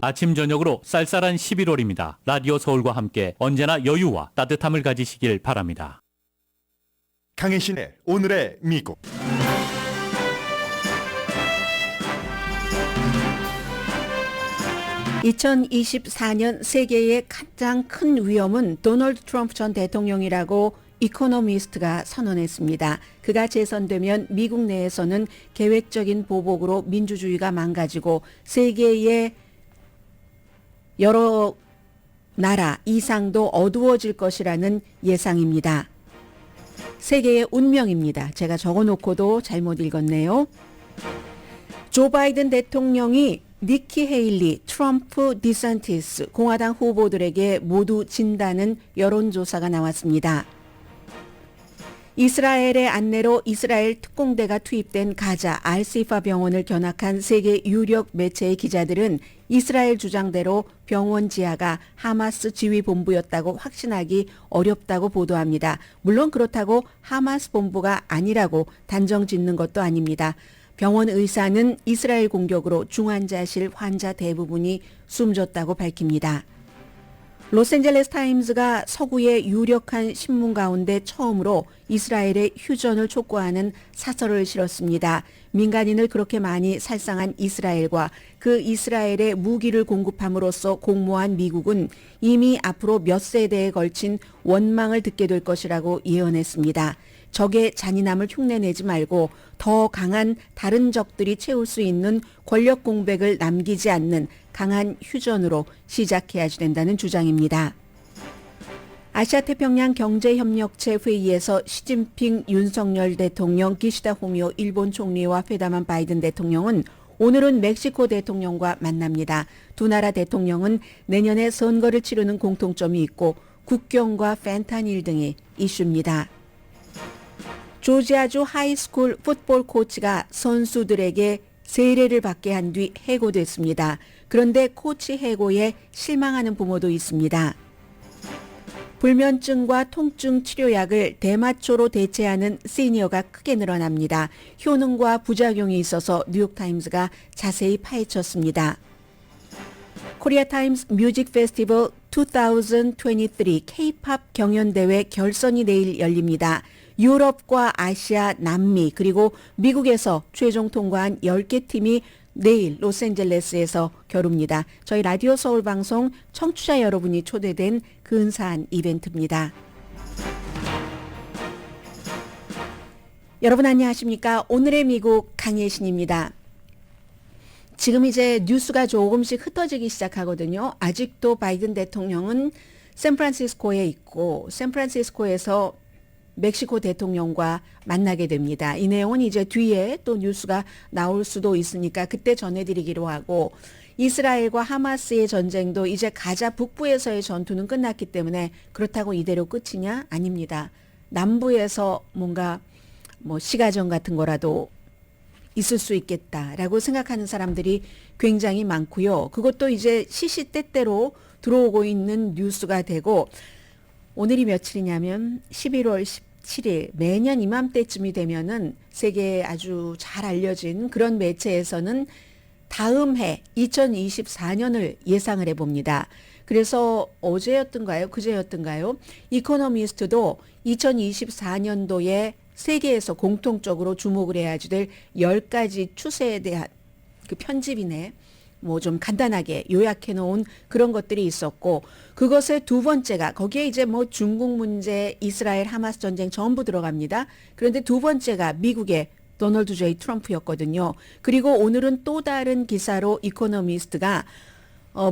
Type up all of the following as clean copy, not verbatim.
아침 저녁으로 쌀쌀한 11월입니다. 라디오 서울과 함께 언제나 여유와 따뜻함을 가지시길 바랍니다. 강혜신의 오늘의 미국. (2024년) 세계의 가장 큰 위험은 도널드 트럼프 전 대통령이라고 이코노미스트가 선언했습니다. 그가 재선되면 미국 내에서는 계획적인 보복으로 민주주의가 망가지고 세계의 여러 나라 이상도 어두워질 것이라는 예상입니다. 세계의 운명입니다. 제가 적어놓고도 잘못 읽었네요. 조 바이든 대통령이 니키 헤일리, 트럼프, 디샌티스 공화당 후보들에게 모두 진다는 여론조사가 나왔습니다. 이스라엘의 안내로 이스라엘 특공대가 투입된 가자 알시파 병원을 견학한 세계 유력 매체의 기자들은 이스라엘 주장대로 병원 지하가 하마스 지휘본부였다고 확신하기 어렵다고 보도합니다. 물론 그렇다고 하마스 본부가 아니라고 단정 짓는 것도 아닙니다. 병원 의사는 이스라엘 공격으로 중환자실 환자 대부분이 숨졌다고 밝힙니다. 로스앤젤레스 타임즈가 서구의 유력한 신문 가운데 처음으로 이스라엘의 휴전을 촉구하는 사설을 실었습니다. 민간인을 그렇게 많이 살상한 이스라엘과 그 이스라엘에 무기를 공급함으로써 공모한 미국은 이미 앞으로 몇 세대에 걸친 원망을 듣게 될 것이라고 예언했습니다. 적의 잔인함을 흉내내지 말고 더 강한 다른 적들이 채울 수 있는 권력 공백을 남기지 않는 강한 휴전으로 시작해야 된다는 주장입니다. 아시아태평양 경제협력체 회의에서 시진핑 윤석열 대통령, 기시다 후미오 일본 총리와 회담한 바이든 대통령은 오늘은 멕시코 대통령과 만납니다. 두 나라 대통령은 내년에 선거를 치르는 공통점이 있고 국경과 펜타닐 등이 이슈입니다. 조지아주 하이스쿨 풋볼 코치가 선수들에게 세례를 받게 한 뒤 해고됐습니다. 그런데 코치 해고에 실망하는 부모도 있습니다. 불면증과 통증 치료약을 대마초로 대체하는 시니어가 크게 늘어납니다. 효능과 부작용이 있어서 뉴욕타임스가 자세히 파헤쳤습니다. 코리아 타임스 뮤직 페스티벌 2023 K-팝 경연대회 결선이 내일 열립니다. 유럽과 아시아, 남미 그리고 미국에서 최종 통과한 10개 팀이 내일 로스앤젤레스에서 겨룹니다. 저희 라디오 서울 방송 청취자 여러분이 초대된 근사한 이벤트입니다. 여러분 안녕하십니까? 오늘의 미국 강예신입니다. 지금 이제 뉴스가 조금씩 흩어지기 시작하거든요. 아직도 바이든 대통령은 샌프란시스코에 있고 샌프란시스코에서 멕시코 대통령과 만나게 됩니다. 이 내용은 이제 뒤에 또 뉴스가 나올 수도 있으니까 그때 전해드리기로 하고, 이스라엘과 하마스의 전쟁도 이제 가자 북부에서의 전투는 끝났기 때문에 그렇다고 이대로 끝이냐? 아닙니다. 남부에서 뭔가 시가전 같은 거라도 있을 수 있겠다라고 생각하는 사람들이 굉장히 많고요. 그것도 이제 시시때때로 들어오고 있는 뉴스가 되고, 오늘이 며칠이냐면 11월 17일 매년 이맘때쯤이 되면은 세계에 아주 잘 알려진 그런 매체에서는 다음 해 2024년을 예상을 해봅니다. 그래서 어제였던가요? 그제였던가요? 이코노미스트도 2024년도에 세계에서 공통적으로 주목을 해야지 될 10가지 추세에 대한 그 편집이네. 좀 간단하게 요약해 놓은 그런 것들이 있었고, 그것의 두 번째가 거기에 이제 중국 문제, 이스라엘 하마스 전쟁 전부 들어갑니다. 그런데 두 번째가 미국의 도널드 J 트럼프였거든요. 그리고 오늘은 또 다른 기사로 이코노미스트가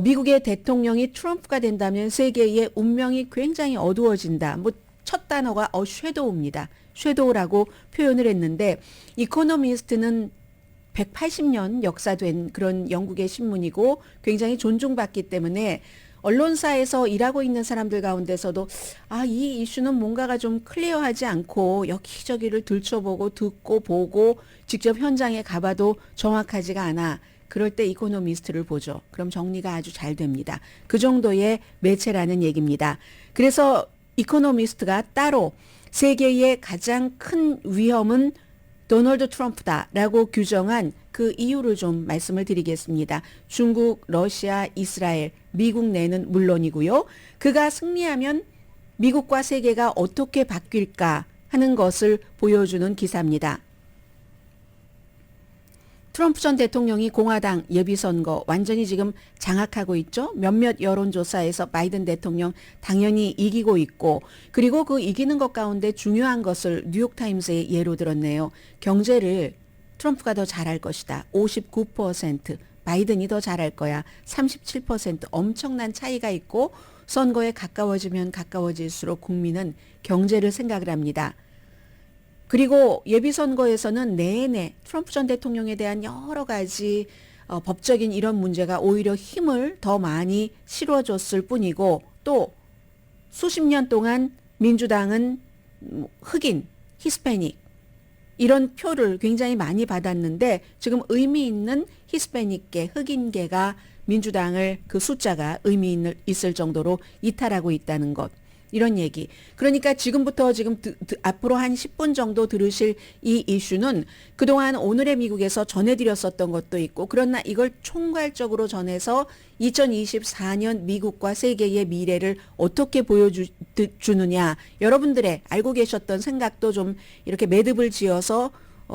미국의 대통령이 트럼프가 된다면 세계의 운명이 굉장히 어두워진다. 첫 단어가 섀도우입니다. 섀도우라고 표현을 했는데, 이코노미스트는 180년 역사된 그런 영국의 신문이고 굉장히 존중받기 때문에 언론사에서 일하고 있는 사람들 가운데서도 이 이슈는 뭔가가 좀 클리어하지 않고 여기저기를 들춰보고 듣고 보고 직접 현장에 가봐도 정확하지가 않아. 그럴 때 이코노미스트를 보죠. 그럼 정리가 아주 잘 됩니다. 그 정도의 매체라는 얘기입니다. 그래서 이코노미스트가 따로 세계의 가장 큰 위험은 도널드 트럼프다라고 규정한 그 이유를 좀 말씀을 드리겠습니다. 중국, 러시아, 이스라엘, 미국 내는 물론이고요. 그가 승리하면 미국과 세계가 어떻게 바뀔까 하는 것을 보여주는 기사입니다. 트럼프 전 대통령이 공화당 예비선거 완전히 지금 장악하고 있죠. 몇몇 여론조사에서 바이든 대통령 당연히 이기고 있고, 그리고 그 이기는 것 가운데 중요한 것을 뉴욕타임스의 예로 들었네요. 경제를 트럼프가 더 잘할 것이다. 59%, 바이든이 더 잘할 거야. 37%, 엄청난 차이가 있고 선거에 가까워지면 가까워질수록 국민은 경제를 생각을 합니다. 그리고 예비선거에서는 내내 트럼프 전 대통령에 대한 여러 가지 법적인 이런 문제가 오히려 힘을 더 많이 실어줬을 뿐이고, 또 수십 년 동안 민주당은 흑인, 히스패닉 이런 표를 굉장히 많이 받았는데 지금 의미 있는 히스패닉계, 흑인계가 민주당을 그 숫자가 의미 있을 정도로 이탈하고 있다는 것. 이런 얘기. 그러니까 지금부터 지금 앞으로 한 10분 정도 들으실 이 이슈는 그동안 오늘의 미국에서 전해드렸었던 것도 있고, 그러나 이걸 총괄적으로 전해서 2024년 미국과 세계의 미래를 어떻게 보여주느냐, 여러분들의 알고 계셨던 생각도 좀 이렇게 매듭을 지어서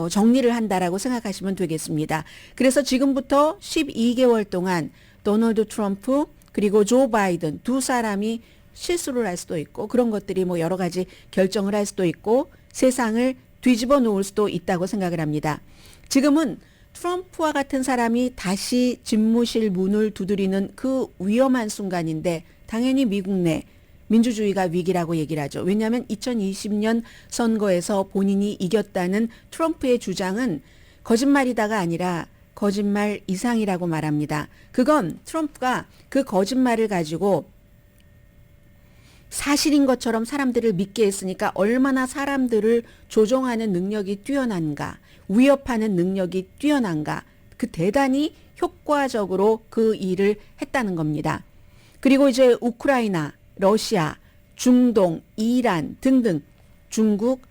정리를 한다라고 생각하시면 되겠습니다. 그래서 지금부터 12개월 동안 도널드 트럼프 그리고 조 바이든 두 사람이 실수를 할 수도 있고, 그런 것들이 뭐 여러 가지 결정을 할 수도 있고 세상을 뒤집어 놓을 수도 있다고 생각을 합니다. 지금은 트럼프와 같은 사람이 다시 집무실 문을 두드리는 그 위험한 순간인데, 당연히 미국 내 민주주의가 위기라고 얘기를 하죠. 왜냐하면 2020년 선거에서 본인이 이겼다는 트럼프의 주장은 거짓말이다가 아니라 거짓말 이상이라고 말합니다. 그건 트럼프가 그 거짓말을 가지고 사실인 것처럼 사람들을 믿게 했으니까 얼마나 사람들을 조종하는 능력이 뛰어난가, 위협하는 능력이 뛰어난가, 그 대단히 효과적으로 그 일을 했다는 겁니다. 그리고 이제 우크라이나, 러시아, 중동, 이란 등등, 중국,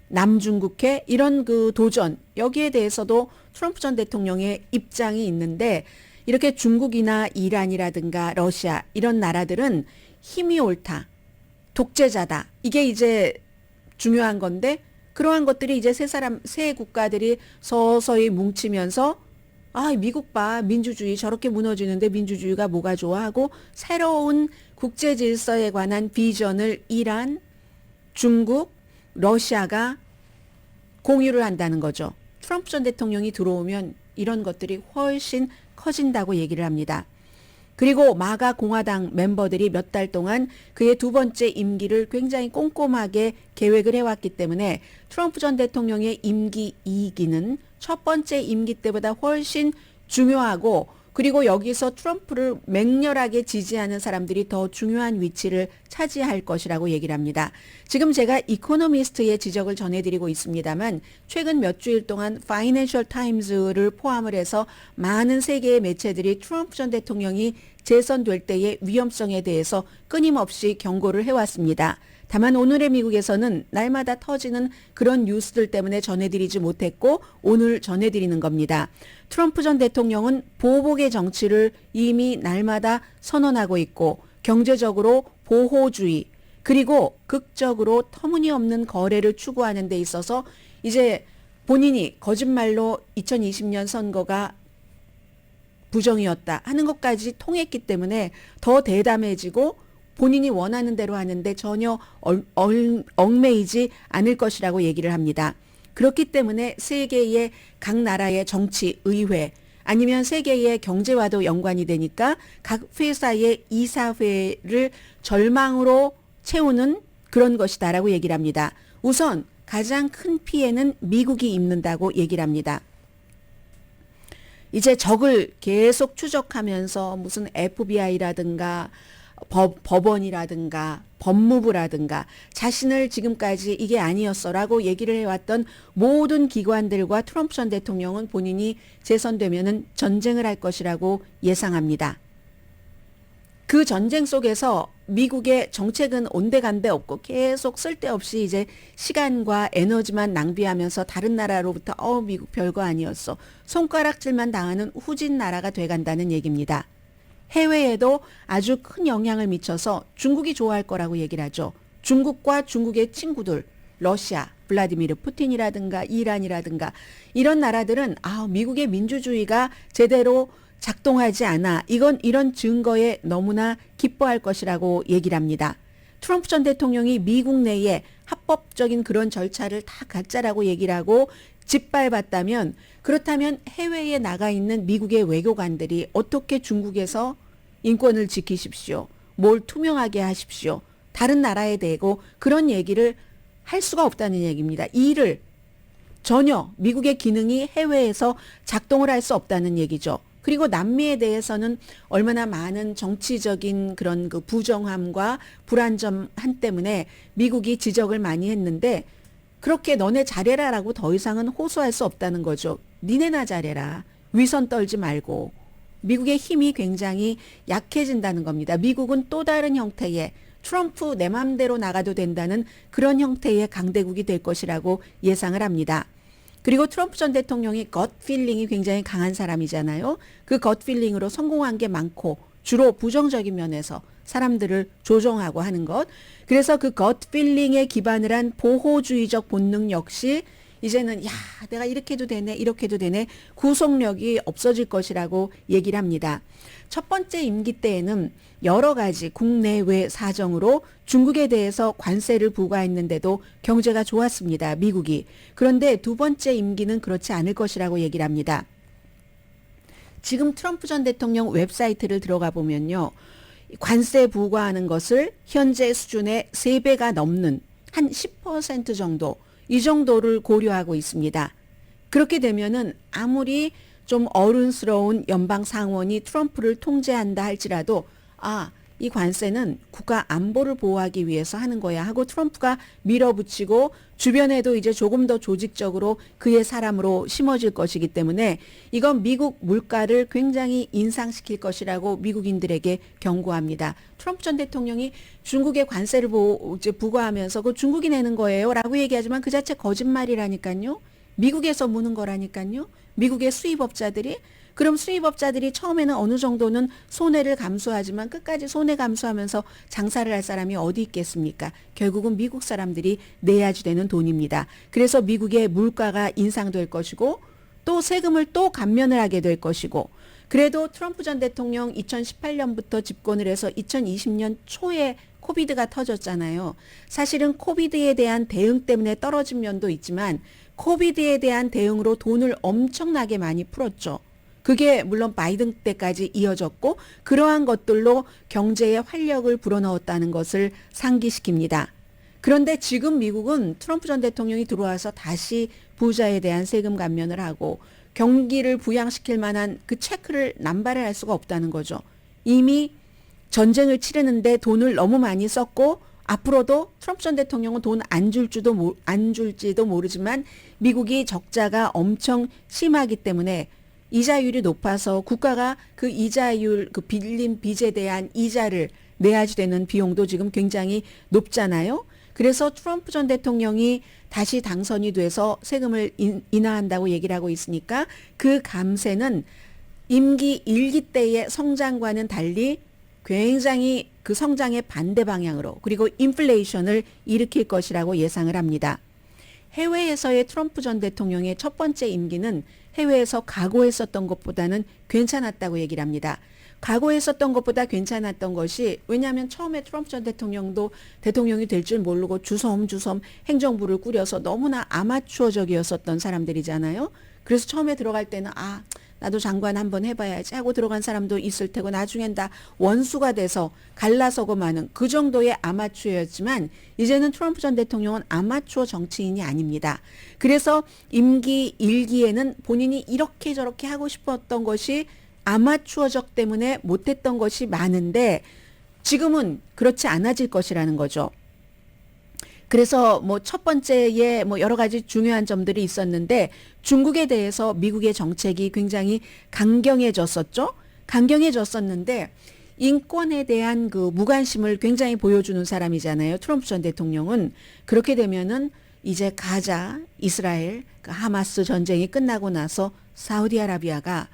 남중국해 이런 그 도전, 여기에 대해서도 트럼프 전 대통령의 입장이 있는데, 이렇게 중국이나 이란이라든가 러시아 이런 나라들은 힘이 옳다, 독재자다, 이게 이제 중요한 건데, 그러한 것들이 이제 세 국가들이 서서히 뭉치면서 미국 봐, 민주주의 저렇게 무너지는데 민주주의가 뭐가 좋아 하고 새로운 국제 질서에 관한 비전을 이란, 중국, 러시아가 공유를 한다는 거죠. 트럼프 전 대통령이 들어오면 이런 것들이 훨씬 커진다고 얘기를 합니다. 그리고 마가 공화당 멤버들이 몇 달 동안 그의 두 번째 임기를 굉장히 꼼꼼하게 계획을 해왔기 때문에 트럼프 전 대통령의 임기 2기는 첫 번째 임기 때보다 훨씬 중요하고, 그리고 여기서 트럼프를 맹렬하게 지지하는 사람들이 더 중요한 위치를 차지할 것이라고 얘기를 합니다. 지금 제가 이코노미스트의 지적을 전해드리고 있습니다만, 최근 몇 주일 동안 파이낸셜 타임즈를 포함을 해서 많은 세계의 매체들이 트럼프 전 대통령이 재선될 때의 위험성에 대해서 끊임없이 경고를 해왔습니다. 다만 오늘의 미국에서는 날마다 터지는 그런 뉴스들 때문에 전해드리지 못했고 오늘 전해드리는 겁니다. 트럼프 전 대통령은 보복의 정치를 이미 날마다 선언하고 있고, 경제적으로 보호주의, 그리고 극적으로 터무니없는 거래를 추구하는 데 있어서 이제 본인이 거짓말로 2020년 선거가 부정이었다 하는 것까지 통했기 때문에 더 대담해지고 본인이 원하는 대로 하는데 전혀 얽매이지 않을 것이라고 얘기를 합니다. 그렇기 때문에 세계의 각 나라의 정치, 의회, 아니면 세계의 경제와도 연관이 되니까 각 회사의 이사회를 절망으로 채우는 그런 것이다라고 얘기를 합니다. 우선 가장 큰 피해는 미국이 입는다고 얘기를 합니다. 이제 적을 계속 추적하면서 무슨 FBI라든가 법원이라든가 법무부라든가 자신을 지금까지 이게 아니었어라고 얘기를 해왔던 모든 기관들과 트럼프 전 대통령은 본인이 재선되면은 전쟁을 할 것이라고 예상합니다. 그 전쟁 속에서 미국의 정책은 온데간데 없고 계속 쓸데없이 이제 시간과 에너지만 낭비하면서 다른 나라로부터 미국 별거 아니었어. 손가락질만 당하는 후진 나라가 돼간다는 얘기입니다. 해외에도 아주 큰 영향을 미쳐서 중국이 좋아할 거라고 얘기를 하죠. 중국과 중국의 친구들, 러시아, 블라디미르 푸틴이라든가 이란이라든가 이런 나라들은 미국의 민주주의가 제대로 작동하지 않아. 이런 증거에 너무나 기뻐할 것이라고 얘기를 합니다. 트럼프 전 대통령이 미국 내에 합법적인 그런 절차를 다 가짜라고 얘기를 하고 짓밟았다면, 그렇다면 해외에 나가 있는 미국의 외교관들이 어떻게 중국에서 인권을 지키십시오, 뭘 투명하게 하십시오, 다른 나라에 대고 그런 얘기를 할 수가 없다는 얘기입니다. 이 일을 전혀 미국의 기능이 해외에서 작동을 할 수 없다는 얘기죠. 그리고 남미에 대해서는 얼마나 많은 정치적인 그런 그 부정함과 불안정함 때문에 미국이 지적을 많이 했는데, 그렇게 너네 잘해라라고 더 이상은 호소할 수 없다는 거죠. 니네나 잘해라. 위선 떨지 말고. 미국의 힘이 굉장히 약해진다는 겁니다. 미국은 또 다른 형태의 트럼프 내 맘대로 나가도 된다는 그런 형태의 강대국이 될 것이라고 예상을 합니다. 그리고 트럼프 전 대통령이 겉필링이 굉장히 강한 사람이잖아요. 그 겉필링으로 성공한 게 많고 주로 부정적인 면에서 사람들을 조종하고 하는 것. 그래서 그 겉필링에 기반을 한 보호주의적 본능 역시 이제는 내가 이렇게 해도 되네, 이렇게 해도 되네, 구속력이 없어질 것이라고 얘기를 합니다. 첫 번째 임기 때에는 여러 가지 국내외 사정으로 중국에 대해서 관세를 부과했는데도 경제가 좋았습니다, 미국이. 그런데 두 번째 임기는 그렇지 않을 것이라고 얘기를 합니다. 지금 트럼프 전 대통령 웹사이트를 들어가 보면요, 관세 부과하는 것을 현재 수준의 3배가 넘는 한 10% 정도, 이 정도를 고려하고 있습니다. 그렇게 되면은 아무리 좀 어른스러운 연방 상원이 트럼프를 통제한다 할지라도 이 관세는 국가 안보를 보호하기 위해서 하는 거야 하고 트럼프가 밀어붙이고 주변에도 이제 조금 더 조직적으로 그의 사람으로 심어질 것이기 때문에 이건 미국 물가를 굉장히 인상시킬 것이라고 미국인들에게 경고합니다. 트럼프 전 대통령이 중국의 관세를 부과하면서 그 중국이 내는 거예요 라고 얘기하지만 그 자체 거짓말이라니까요. 미국에서 무는 거라니까요. 미국의 수입업자들이. 그럼 수입업자들이 처음에는 어느 정도는 손해를 감수하지만 끝까지 손해 감수하면서 장사를 할 사람이 어디 있겠습니까? 결국은 미국 사람들이 내야지 되는 돈입니다. 그래서 미국의 물가가 인상될 것이고 또 세금을 또 감면을 하게 될 것이고, 그래도 트럼프 전 대통령 2018년부터 집권을 해서 2020년 초에 코비드가 터졌잖아요. 사실은 코비드에 대한 대응 때문에 떨어진 면도 있지만 코비드에 대한 대응으로 돈을 엄청나게 많이 풀었죠. 그게 물론 바이든 때까지 이어졌고 그러한 것들로 경제에 활력을 불어넣었다는 것을 상기시킵니다. 그런데 지금 미국은 트럼프 전 대통령이 들어와서 다시 부자에 대한 세금 감면을 하고 경기를 부양시킬 만한 그 체크를 남발을 할 수가 없다는 거죠. 이미 전쟁을 치르는데 돈을 너무 많이 썼고 앞으로도 트럼프 전 대통령은 돈 안 줄지도 모르지만 미국이 적자가 엄청 심하기 때문에 이자율이 높아서 국가가 그 이자율, 그 빌린 빚에 대한 이자를 내야지 되는 비용도 지금 굉장히 높잖아요. 그래서 트럼프 전 대통령이 다시 당선이 돼서 세금을 인하한다고 얘기를 하고 있으니까 그 감세는 임기 1기 때의 성장과는 달리 굉장히 그 성장의 반대 방향으로 그리고 인플레이션을 일으킬 것이라고 예상을 합니다. 해외에서의 트럼프 전 대통령의 첫 번째 임기는 해외에서 각오했었던 것보다는 괜찮았다고 얘기를 합니다. 각오했었던 것보다 괜찮았던 것이, 왜냐하면 처음에 트럼프 전 대통령도 대통령이 될 줄 모르고 주섬주섬 행정부를 꾸려서 너무나 아마추어적이었었던 사람들이잖아요. 그래서 처음에 들어갈 때는 나도 장관 한번 해봐야지 하고 들어간 사람도 있을 테고 나중엔 다 원수가 돼서 갈라서고 마는 그 정도의 아마추어였지만 이제는 트럼프 전 대통령은 아마추어 정치인이 아닙니다. 그래서 임기 1기에는 본인이 이렇게 저렇게 하고 싶었던 것이 아마추어적 때문에 못했던 것이 많은데 지금은 그렇지 않아질 것이라는 거죠. 그래서 첫 번째에 여러 가지 중요한 점들이 있었는데 중국에 대해서 미국의 정책이 굉장히 강경해졌었죠. 강경해졌었는데 인권에 대한 그 무관심을 굉장히 보여주는 사람이잖아요. 트럼프 전 대통령은. 그렇게 되면은 이제 가자, 이스라엘, 그 하마스 전쟁이 끝나고 나서 사우디아라비아가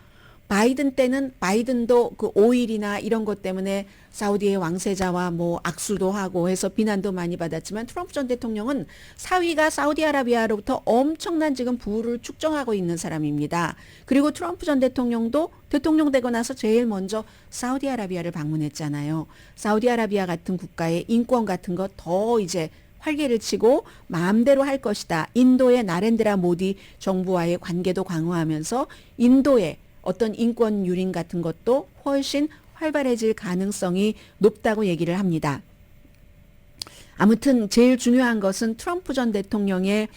바이든 때는 바이든도 그 오일이나 이런 것 때문에 사우디의 왕세자와 뭐 악수도 하고 해서 비난도 많이 받았지만 트럼프 전 대통령은 사위가 사우디아라비아로부터 엄청난 지금 부를 축적하고 있는 사람입니다. 그리고 트럼프 전 대통령도 대통령 되고 나서 제일 먼저 사우디아라비아를 방문했잖아요. 사우디아라비아 같은 국가의 인권 같은 거 더 이제 활개를 치고 마음대로 할 것이다. 인도의 나렌드라 모디 정부와의 관계도 강화하면서 인도의 어떤 인권 유린 같은 것도 훨씬 활발해질 가능성이 높다고 얘기를 합니다. 아무튼 제일 중요한 것은 트럼프 전 대통령의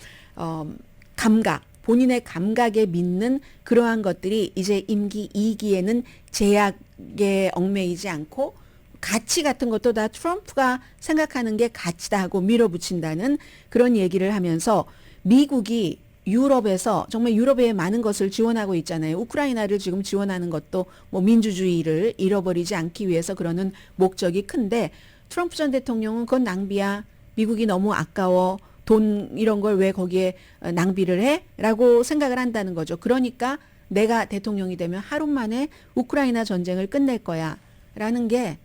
감각, 본인의 감각에 믿는 그러한 것들이 이제 임기 2기에는 제약에 얽매이지 않고 가치 같은 것도 다 트럼프가 생각하는 게 가치다 하고 밀어붙인다는 그런 얘기를 하면서 미국이 유럽에서 정말 유럽에 많은 것을 지원하고 있잖아요. 우크라이나를 지금 지원하는 것도 뭐 민주주의를 잃어버리지 않기 위해서 그러는 목적이 큰데 트럼프 전 대통령은 그건 낭비야. 미국이 너무 아까워. 돈 이런 걸 왜 거기에 낭비를 해? 라고 생각을 한다는 거죠. 그러니까 내가 대통령이 되면 하루 만에 우크라이나 전쟁을 끝낼 거야. 라는 게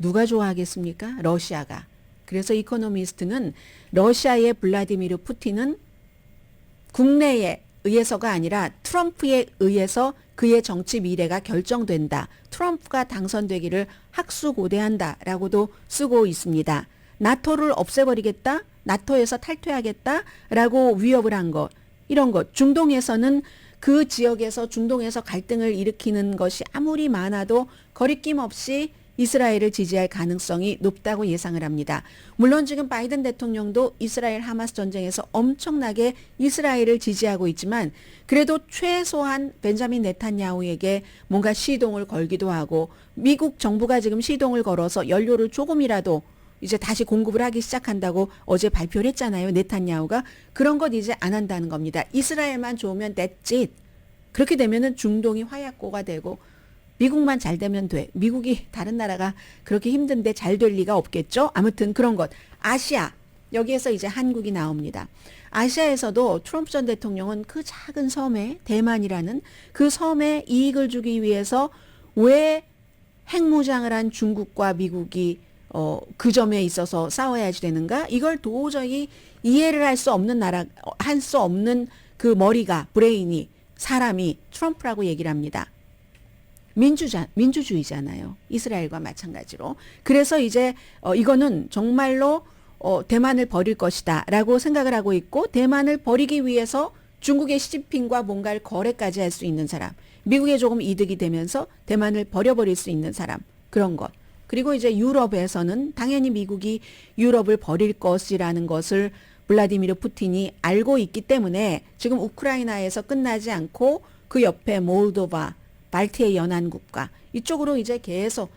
누가 좋아하겠습니까? 러시아가. 그래서 이코노미스트는 러시아의 블라디미르 푸틴은 국내에 의해서가 아니라 트럼프에 의해서 그의 정치 미래가 결정된다. 트럼프가 당선되기를 학수고대한다라고도 쓰고 있습니다. 나토를 없애버리겠다? 나토에서 탈퇴하겠다라고 위협을 한 것. 이런 것. 중동에서는 그 지역에서 중동에서 갈등을 일으키는 것이 아무리 많아도 거리낌 없이 이스라엘을 지지할 가능성이 높다고 예상을 합니다. 물론 지금 바이든 대통령도 이스라엘 하마스 전쟁에서 엄청나게 이스라엘을 지지하고 있지만 그래도 최소한 벤자민 네탄야후에게 뭔가 시동을 걸기도 하고 미국 정부가 지금 시동을 걸어서 연료를 조금이라도 이제 다시 공급을 하기 시작한다고 어제 발표를 했잖아요. 네탄야후가. 그런 것 이제 안 한다는 겁니다. 이스라엘만 좋으면 that's it. 그렇게 되면은 중동이 화약고가 되고 미국만 잘 되면 돼. 미국이 다른 나라가 그렇게 힘든데 잘 될 리가 없겠죠. 아무튼 그런 것. 아시아. 여기에서 이제 한국이 나옵니다. 아시아에서도 트럼프 전 대통령은 그 작은 섬에 대만이라는 그 섬에 이익을 주기 위해서 왜 핵무장을 한 중국과 미국이 그 점에 있어서 싸워야지 되는가? 이걸 도저히 이해를 할 수 없는 할 수 없는 그 머리가 브레인이 사람이 트럼프라고 얘기를 합니다. 민주주의잖아요. 이스라엘과 마찬가지로. 그래서 이제 이거는 정말로 대만을 버릴 것이다 라고 생각을 하고 있고 대만을 버리기 위해서 중국의 시진핑과 뭔가를 거래까지 할 수 있는 사람. 미국에 조금 이득이 되면서 대만을 버려버릴 수 있는 사람. 그런 것. 그리고 이제 유럽에서는 당연히 미국이 유럽을 버릴 것이라는 것을 블라디미르 푸틴이 알고 있기 때문에 지금 우크라이나에서 끝나지 않고 그 옆에 몰도바 발트의 연안국가 이쪽으로 이제 계속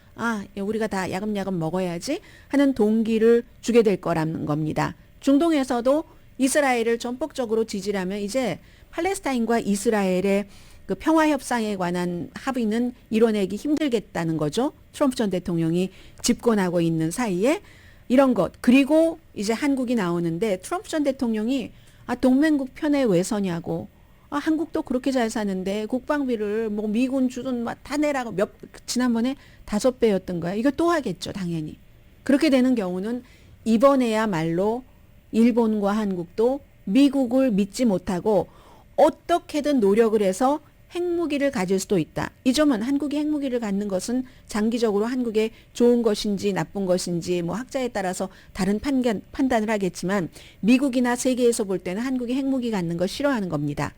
우리가 다 야금야금 먹어야지 하는 동기를 주게 될 거라는 겁니다. 중동에서도 이스라엘을 전폭적으로 지지하면 이제 팔레스타인과 이스라엘의 그 평화 협상에 관한 합의는 이뤄내기 힘들겠다는 거죠. 트럼프 전 대통령이 집권하고 있는 사이에 이런 것. 그리고 이제 한국이 나오는데 트럼프 전 대통령이 동맹국 편에 왜 서냐고. 한국도 그렇게 잘 사는데 국방비를 뭐 미군 주둔 다 내라고 지난번에 5배였던 거야. 이거 또 하겠죠, 당연히. 그렇게 되는 경우는 이번에야말로 일본과 한국도 미국을 믿지 못하고 어떻게든 노력을 해서 핵무기를 가질 수도 있다. 이 점은 한국이 핵무기를 갖는 것은 장기적으로 한국에 좋은 것인지 나쁜 것인지 뭐 학자에 따라서 다른 판단을 하겠지만 미국이나 세계에서 볼 때는 한국이 핵무기 갖는 거 싫어하는 겁니다.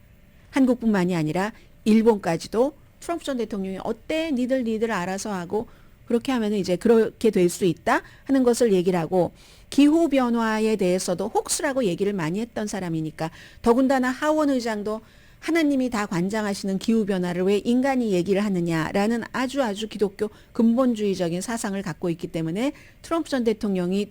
한국뿐만이 아니라 일본까지도 트럼프 전 대통령이 어때 니들 알아서 하고 그렇게 하면 이제 그렇게 될 수 있다 하는 것을 얘기를 하고 기후변화에 대해서도 혹스라고 얘기를 많이 했던 사람이니까 더군다나 하원 의장도 하나님이 다 관장하시는 기후변화를 왜 인간이 얘기를 하느냐라는 아주 기독교 근본주의적인 사상을 갖고 있기 때문에 트럼프 전 대통령이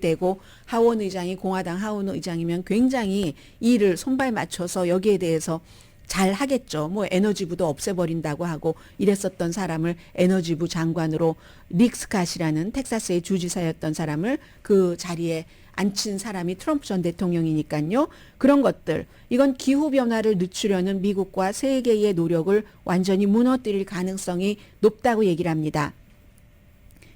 되고 하원 의장이 공화당 하원 의장이면 굉장히 이를 손발 맞춰서 여기에 대해서 잘 하겠죠. 뭐 에너지부도 없애버린다고 하고 이랬었던 사람을 에너지부 장관으로 릭 스캇이라는 텍사스의 주지사였던 사람을 그 자리에 앉힌 사람이 트럼프 전 대통령이니까요. 그런 것들, 이건 기후변화를 늦추려는 미국과 세계의 노력을 완전히 무너뜨릴 가능성이 높다고 얘기를 합니다.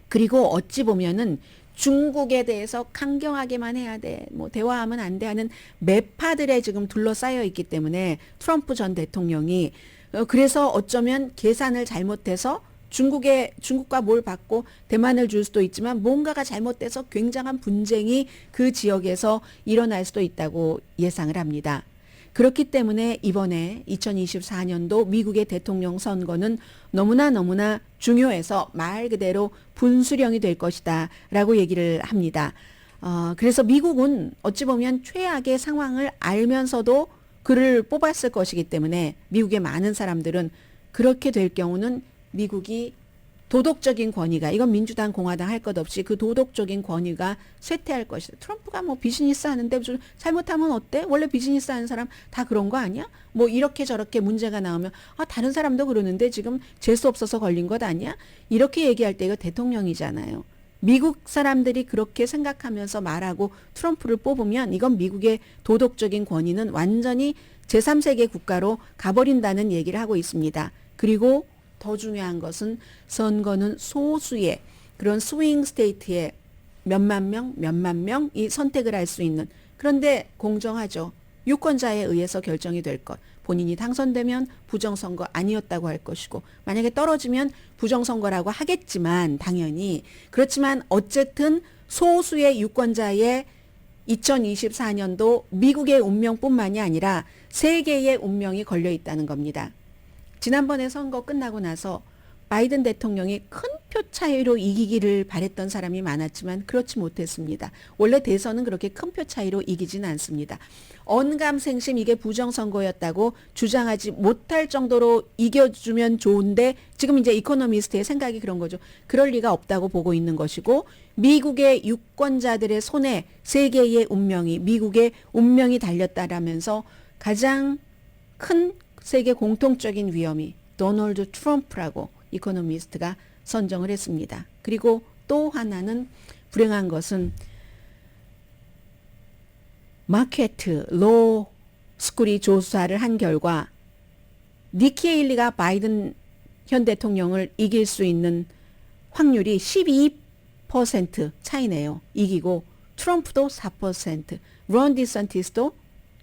그리고 어찌 보면은 중국에 대해서 강경하게만 해야 돼, 뭐 대화하면 안 돼 하는 매파들에 지금 둘러싸여 있기 때문에 트럼프 전 대통령이 그래서 어쩌면 계산을 잘못해서 중국과 뭘 받고 대만을 줄 수도 있지만 뭔가가 잘못돼서 굉장한 분쟁이 그 지역에서 일어날 수도 있다고 예상을 합니다. 그렇기 때문에 이번에 2024년도 미국의 대통령 선거는 너무나 중요해서 말 그대로 분수령이 될 것이다 라고 얘기를 합니다. 그래서 미국은 어찌 보면 최악의 상황을 알면서도 그를 뽑았을 것이기 때문에 미국의 많은 사람들은 그렇게 될 경우는 미국이 도덕적인 권위가, 이건 민주당 공화당 할 것 없이 그 도덕적인 권위가 쇠퇴할 것이다. 트럼프가 뭐 비즈니스 하는데 잘못하면 어때? 원래 비즈니스 하는 사람 다 그런 거 아니야? 뭐 이렇게 저렇게 문제가 나오면 다른 사람도 그러는데 지금 재수 없어서 걸린 것 아니야? 이렇게 얘기할 때 이거 대통령이잖아요. 미국 사람들이 그렇게 생각하면서 말하고 트럼프를 뽑으면 이건 미국의 도덕적인 권위는 완전히 제3세계 국가로 가버린다는 얘기를 하고 있습니다. 그리고 더 중요한 것은 선거는 소수의 그런 스윙 스테이트의 몇만 명이 선택을 할 수 있는, 그런데 공정하죠. 유권자에 의해서 결정이 될 것. 본인이 당선되면 부정선거 아니었다고 할 것이고 만약에 떨어지면 부정선거라고 하겠지만 당연히 그렇지만 어쨌든 소수의 유권자의 2024년도 미국의 운명뿐만이 아니라 세계의 운명이 걸려 있다는 겁니다. 지난번에 선거 끝나고 나서 바이든 대통령이 큰 표 차이로 이기기를 바랬던 사람이 많았지만 그렇지 못했습니다. 원래 대선은 그렇게 큰 표 차이로 이기지는 않습니다. 언감생심 이게 부정선거였다고 주장하지 못할 정도로 이겨주면 좋은데 지금 이제 이코노미스트의 생각이 그런 거죠. 그럴 리가 없다고 보고 있는 것이고 미국의 유권자들의 손에 세계의 운명이, 미국의 운명이 달렸다라면서 가장 큰 세계 공통적인 위험이 도널드 트럼프라고 이코노미스트가 선정을 했습니다. 그리고 또 하나는 불행한 것은 마케트 로 스쿨이 조사를 한 결과 니키 헤일리가 바이든 현 대통령을 이길 수 있는 확률이 12% 차이네요. 이기고 트럼프도 4%, 론 디선티스도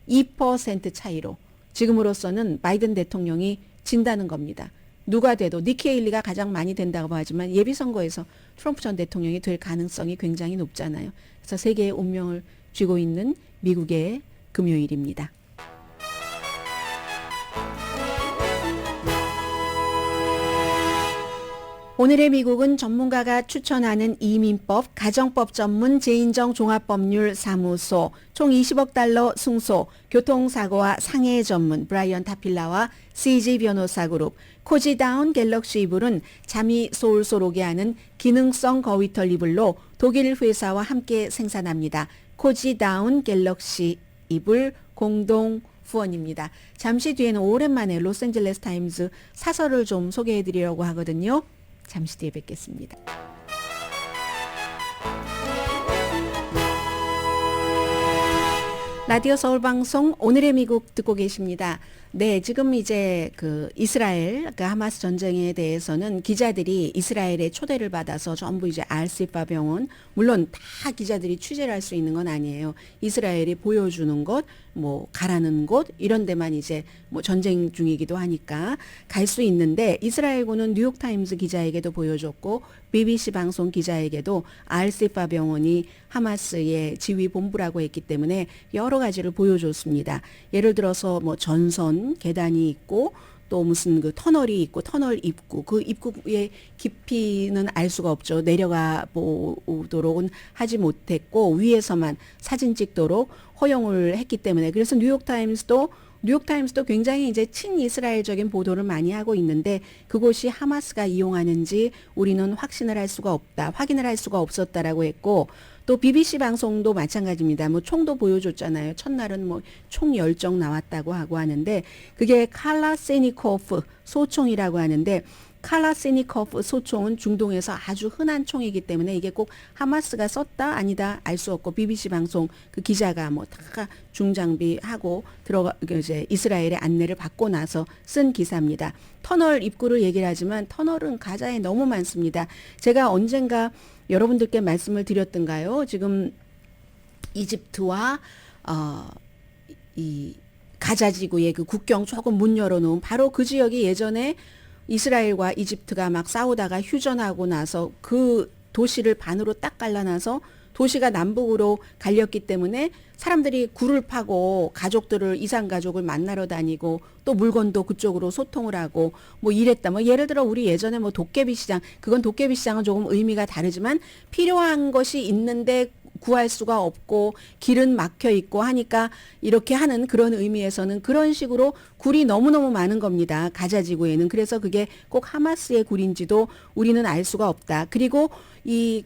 2% 차이로 지금으로서는 바이든 대통령이 진다는 겁니다. 누가 돼도 니키 헤일리가 가장 많이 된다고 하지만 예비선거에서 트럼프 전 대통령이 될 가능성이 굉장히 높잖아요. 그래서 세계의 운명을 쥐고 있는 미국의 금요일입니다. 오늘의 미국은 전문가가 추천하는 이민법, 가정법 전문 제인정 종합법률사무소, 총 20억 달러 승소, 교통사고와 상해 전문 브라이언 타필라와 CG 변호사그룹, 코지다운 갤럭시 이불은 잠이 솔솔 오게 하는 기능성 거위털 이불로 독일 회사와 함께 생산합니다. 코지다운 갤럭시 이불 공동 후원입니다. 잠시 뒤에는 오랜만에 로스앤젤레스 타임즈 사설을 좀 소개해드리려고 하거든요. 잠시 뒤에 뵙겠습니다. 라디오 서울 방송 오늘의 미국 듣고 계십니다. 네, 지금 이제 그 이스라엘, 그 하마스 전쟁에 대해서는 기자들이 이스라엘의 초대를 받아서 전부 이제 알시파 병원, 물론 다 기자들이 취재를 할 수 있는 건 아니에요. 이스라엘이 보여주는 곳, 뭐 가라는 곳 이런 데만 이제 뭐 전쟁 중이기도 하니까 갈 수 있는데 이스라엘군은 뉴욕타임스 기자에게도 보여줬고 BBC 방송 기자에게도 알시파 병원이 하마스의 지휘 본부라고 했기 때문에 여러 가지를 보여줬습니다. 예를 들어서 뭐 전선 계단이 있고 또 무슨 그 터널이 있고 터널 입구, 그 입구의 깊이는 알 수가 없죠. 내려가 보도록은 하지 못했고 위에서만 사진 찍도록 허용을 했기 때문에 그래서 뉴욕타임스도 뉴욕타임스도 굉장히 이제 친이스라엘적인 보도를 많이 하고 있는데 그곳이 하마스가 이용하는지 우리는 확신을 할 수가 없다. 확인을 할 수가 없었다라고 했고 또 BBC 방송도 마찬가지입니다. 뭐 총도 보여줬잖아요. 첫날은 뭐 총 10정 나왔다고 하고 하는데 그게 칼라세니코프 소총이라고 하는데 칼라세니코프 소총은 중동에서 아주 흔한 총이기 때문에 이게 꼭 하마스가 썼다 아니다 알 수 없고 BBC 방송 그 기자가 뭐 다 중장비하고 들어가 이제 이스라엘의 안내를 받고 나서 쓴 기사입니다. 터널 입구를 얘기를 하지만 터널은 가자에 너무 많습니다. 제가 언젠가 여러분들께 말씀을 드렸던가요? 지금 이집트와 이 가자 지구의 그 국경 조금 문 열어놓은 바로 그 지역이 예전에 이스라엘과 이집트가 막 싸우다가 휴전하고 나서 그 도시를 반으로 딱 갈라놔서 도시가 남북으로 갈렸기 때문에 사람들이 굴을 파고 가족들을 이산 가족을 만나러 다니고 또 물건도 그쪽으로 소통을 하고 뭐 이랬다. 뭐 예를 들어 우리 예전에 뭐 도깨비 시장 그건 도깨비 시장은 조금 의미가 다르지만 필요한 것이 있는데 구할 수가 없고 길은 막혀 있고 하니까 이렇게 하는 그런 의미에서는 그런 식으로 굴이 너무너무 많은 겁니다. 가자 지구에는. 그래서 그게 꼭 하마스의 굴인지도 우리는 알 수가 없다. 그리고 이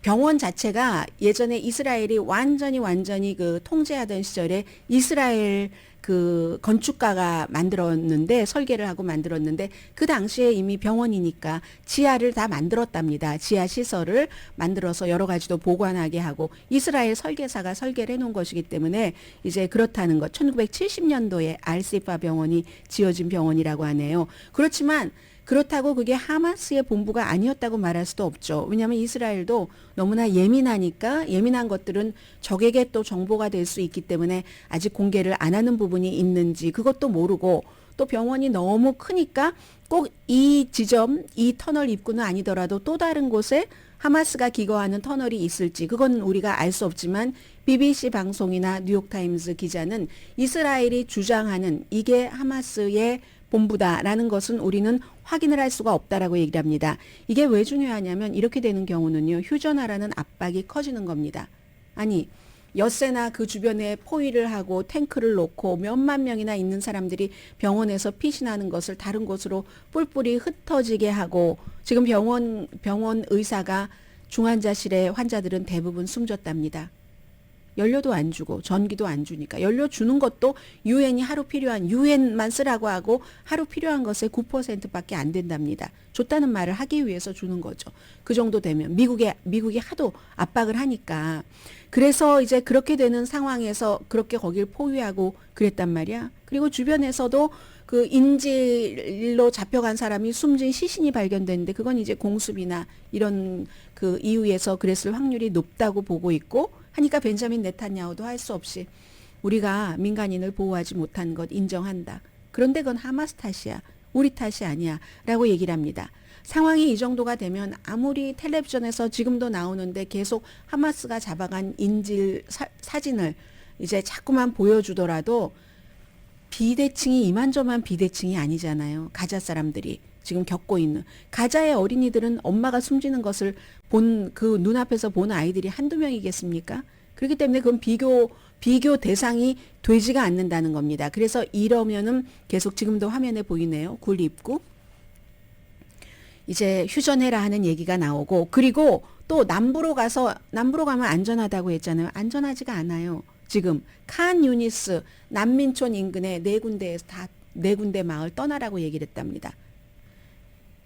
병원 자체가 예전에 이스라엘이 완전히 그 통제하던 시절에 이스라엘 그 건축가가 만들었는데 설계를 하고 만들었는데 그 당시에 이미 병원이니까 지하를 다 만들었답니다. 지하 시설을 만들어서 여러 가지도 보관하게 하고 이스라엘 설계사가 설계를 해놓은 것이기 때문에 이제 그렇다는 것. 1970년도에 알시파 병원이 지어진 병원이라고 하네요. 그렇지만 그렇다고 그게 하마스의 본부가 아니었다고 말할 수도 없죠. 왜냐하면 이스라엘도 너무나 예민하니까 예민한 것들은 적에게 또 정보가 될 수 있기 때문에 아직 공개를 안 하는 부분이 있는지 그것도 모르고 또 병원이 너무 크니까 꼭 이 지점, 이 터널 입구는 아니더라도 또 다른 곳에 하마스가 기거하는 터널이 있을지 그건 우리가 알 수 없지만 BBC 방송이나 뉴욕타임스 기자는 이스라엘이 주장하는 이게 하마스의 본부다라는 것은 우리는 확인을 할 수가 없다라고 얘기를 합니다. 이게 왜 중요하냐면 이렇게 되는 경우는요. 휴전하라는 압박이 커지는 겁니다. 아니 엿새나 그 주변에 포위를 하고 탱크를 놓고 몇만 명이나 있는 사람들이 병원에서 피신하는 것을 다른 곳으로 뿔뿔이 흩어지게 하고 지금 병원 의사가 중환자실에 환자들은 대부분 숨졌답니다. 연료도 안 주고 전기도 안 주니까 연료 주는 것도 유엔이 하루 필요한 유엔만 쓰라고 하고 하루 필요한 것의 9%밖에 안 된답니다. 줬다는 말을 하기 위해서 주는 거죠. 그 정도 되면 미국이 하도 압박을 하니까 그래서 이제 그렇게 되는 상황에서 그렇게 거길 포위하고 그랬단 말이야. 그리고 주변에서도 그 인질로 잡혀간 사람이 숨진 시신이 발견됐는데 그건 이제 공습이나 이런 그 이유에서 그랬을 확률이 높다고 보고 있고 하니까 벤자민 네탄야후도 할 수 없이 우리가 민간인을 보호하지 못한 것 인정한다. 그런데 그건 하마스 탓이야. 우리 탓이 아니야. 라고 얘기를 합니다. 상황이 이 정도가 되면 아무리 텔레비전에서 지금도 나오는데 계속 하마스가 잡아간 인질 사진을 이제 자꾸만 보여주더라도 비대칭이 이만저만 비대칭이 아니잖아요. 가자 사람들이 지금 겪고 있는 가자의 어린이들은 엄마가 숨지는 것을 본 그 눈앞에서 본 아이들이 한두 명이겠습니까? 그렇기 때문에 그건 비교 대상이 되지가 않는다는 겁니다. 그래서 이러면은 계속 지금도 화면에 보이네요. 굴 입구. 이제 휴전해라 하는 얘기가 나오고 그리고 또 남부로 가면 안전하다고 했잖아요. 안전하지가 않아요. 지금 칸 유니스 난민촌 인근의 네 군데 마을 떠나라고 얘기를 했답니다.